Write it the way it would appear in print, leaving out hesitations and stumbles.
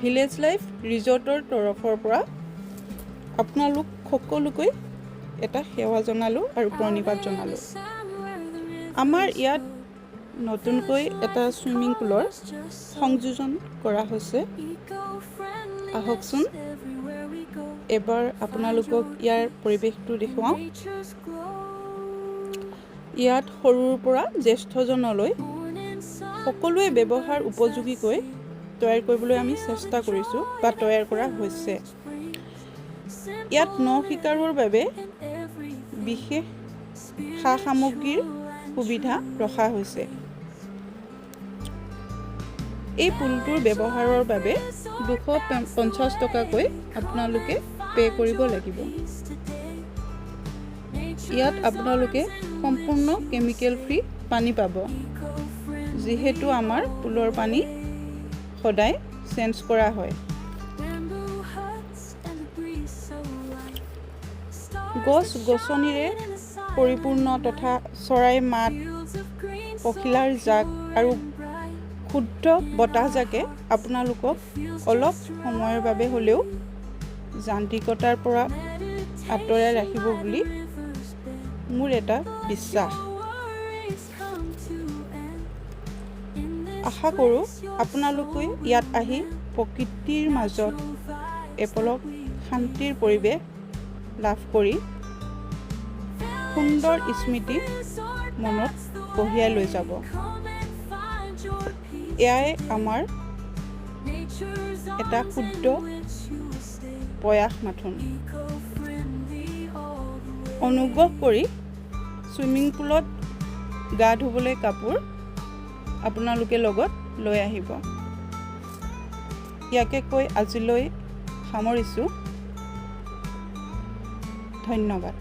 Village life ৰিজৰ্টৰ তৰফৰ পৰা আপোনালোক সকলোকৈ এটা সেৱা জনালোঁ আৰু প্ৰণিপাত জনালোঁ। আমাৰ ইয়াত নতুনকৈ এটা ছুইমিং পুলৰ সংযোজন কৰা হৈছে। আহকচোন এবাৰ আপোনালোকক ইয়াৰ পৰিৱেশটো দেখুৱাওঁ। ইয়াত সৰুৰ পৰা জ্যেষ্ঠজনলৈ সকলোৱে ব্যৱহাৰ উপযোগীকৈ তৈয়াৰ কৰিবলৈ আমি চেষ্টা কৰিছোঁ বা তৈয়াৰ কৰা হৈছে। ইয়াত নৌ শিকাৰুৰ বাবে বিশেষ সা সামগ্ৰীৰ সুবিধা ৰখা হৈছে। এই পুলটোৰ ব্যৱহাৰৰ বাবে 250 টকাকৈ আপোনালোকে পে' কৰিব লাগিব। ইয়াত আপোনালোকে সম্পূৰ্ণ কেমিকেল ফ্ৰী পানী পাব, যিহেতু আমাৰ পুলৰ পানী সদায় চেঞ্জ কৰা হয়। গছ গছনিৰে পৰিপূৰ্ণ তথা চৰাই মাত, পখিলাৰ জাক আৰু শুদ্ধ বতাহজাকে আপোনালোকক অলপ সময়ৰ বাবে হ'লেও যান্ত্ৰিকতাৰ পৰা আঁতৰাই ৰাখিব বুলি মোৰ এটা বিশ্বাস। আশা কৰোঁ আপোনালোকে ইয়াত আহি প্ৰকৃতিৰ মাজত এপলক শান্তিৰ পৰিৱেশ লাভ কৰি সুন্দৰ স্মৃতি মনত কঢ়িয়াই লৈ যাব। এয়াই আমাৰ এটা শুদ্ধ প্ৰয়াস মাথোন। অনুগ্ৰহ কৰি ছুইমিং পুলত গা ধুবলৈ কাপোৰ আপোনালোকে লগত লৈ আহিব। ইয়াকে কৈ আজিলৈ সামৰিছোঁ। ধন্যবাদ।